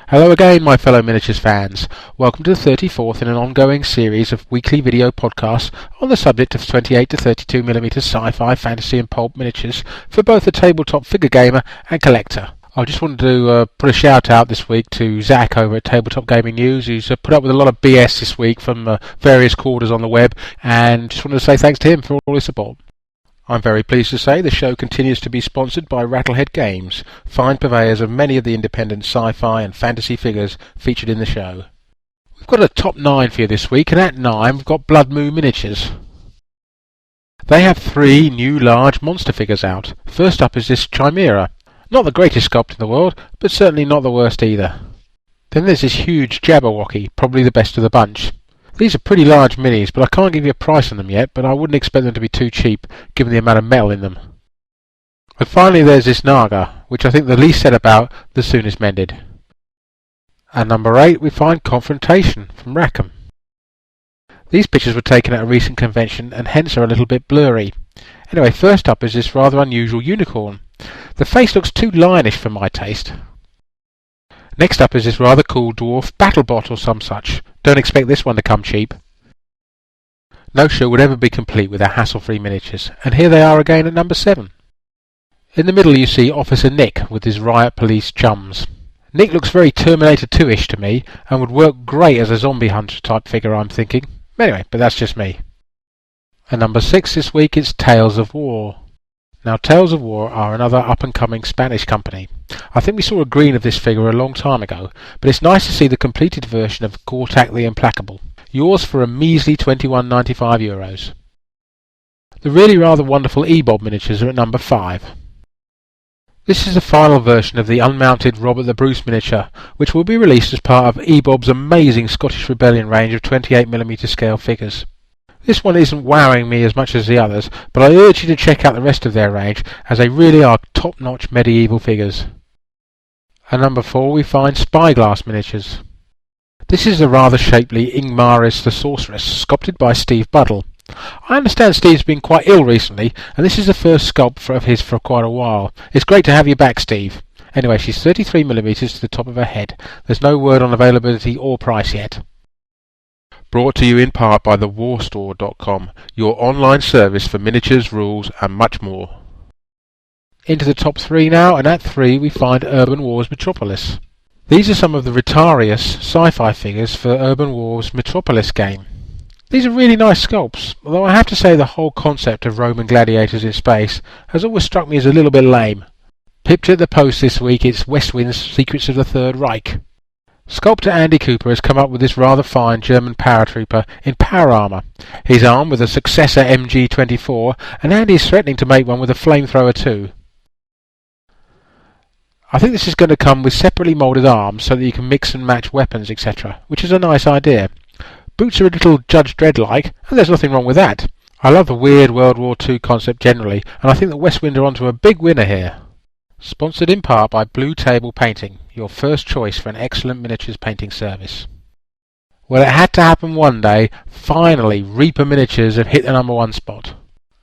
Hello again, my fellow miniatures fans. Welcome to the 34th in an ongoing series of weekly video podcasts on the subject of 28 to 32mm sci-fi, fantasy and pulp miniatures for both the tabletop figure gamer and collector. I just wanted to put a shout out this week to Zach over at Tabletop Gaming News, who's put up with a lot of BS this week from various quarters on the web, and just wanted to say thanks to him for all his support. I'm very pleased to say the show continues to be sponsored by Rattlehead Games, fine purveyors of many of the independent sci-fi and fantasy figures featured in the show. We've got a top 9 for you this week, and at 9 we've got Blood Moon Miniatures. They have 3 new large monster figures out. First up is this Chimera. Not the greatest sculpt in the world, but certainly not the worst either. Then there's this huge Jabberwocky, probably the best of the bunch. These are pretty large minis, but I can't give you a price on them yet, but I wouldn't expect them to be too cheap, given the amount of metal in them. And finally there's this Naga, which I think the least said about, the soonest mended. At number 8 we find Confrontation from Rackham. These pictures were taken at a recent convention and hence are a little bit blurry. Anyway, first up is this rather unusual unicorn. The face looks too lionish for my taste. Next up is this rather cool dwarf Battlebot or some such. Don't expect this one to come cheap. No show would ever be complete without hassle-free miniatures, and here they are again at number 7. In the middle you see Officer Nick with his riot police chums. Nick looks very Terminator 2-ish to me, and would work great as a zombie hunter type figure, I'm thinking. Anyway, but that's just me. At number 6 this week it's Tales of War. Now, Tales of War are another up-and-coming Spanish company. I think we saw a green of this figure a long time ago, but it's nice to see the completed version of Gortak the Implacable. Yours for a measly €21.95. The really rather wonderful E-Bob miniatures are at number 5. This is the final version of the unmounted Robert the Bruce miniature, which will be released as part of E-Bob's amazing Scottish Rebellion range of 28mm scale figures. This one isn't wowing me as much as the others, but I urge you to check out the rest of their range, as they really are top-notch medieval figures. At number 4 we find Spyglass miniatures. This is a rather shapely Ingmaris the Sorceress, sculpted by Steve Buddle. I understand Steve's been quite ill recently, and this is the first sculpt of his for quite a while. It's great to have you back, Steve. Anyway, she's 33mm to the top of her head. There's no word on availability or price yet. Brought to you in part by thewarstore.com, your online service for miniatures, rules and much more. Into the top 3 now, and at 3 we find Urban Wars Metropolis. These are some of the Ritarius sci-fi figures for Urban Wars Metropolis game. These are really nice sculpts, although I have to say the whole concept of Roman gladiators in space has always struck me as a little bit lame. Pipped at the post this week it's Westwind's Secrets of the Third Reich. Sculptor Andy Cooper has come up with this rather fine German paratrooper in power armour. He's armed with a successor MG24, and Andy is threatening to make one with a flamethrower too. I think this is going to come with separately moulded arms so that you can mix and match weapons, etc., which is a nice idea. Boots are a little Judge Dredd-like, and there's nothing wrong with that. I love the weird World War II concept generally, and I think that Westwind are onto a big winner here. Sponsored in part by Blue Table Painting, your first choice for an excellent miniatures painting service. Well, it had to happen one day. Finally, Reaper miniatures have hit the number 1 spot.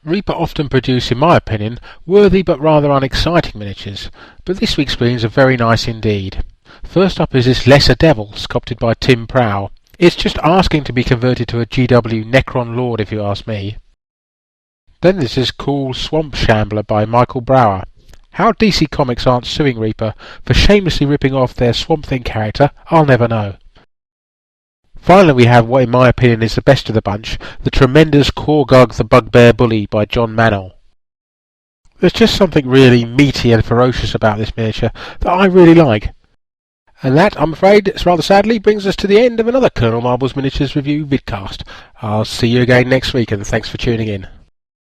Reaper often produce, in my opinion, worthy but rather unexciting miniatures, but this week's screens are very nice indeed. First up is this Lesser Devil, sculpted by Tim Prow. It's just asking to be converted to a GW Necron Lord if you ask me. Then there's this cool Swamp Shambler by Michael Brower. How DC Comics aren't suing Reaper for shamelessly ripping off their Swamp Thing character, I'll never know. Finally we have what in my opinion is the best of the bunch, the tremendous Korgug the Bugbear Bully by John Mannell. There's just something really meaty and ferocious about this miniature that I really like. And that, I'm afraid, rather sadly, brings us to the end of another Colonel Marbles Miniatures Review vidcast. I'll see you again next week, and thanks for tuning in.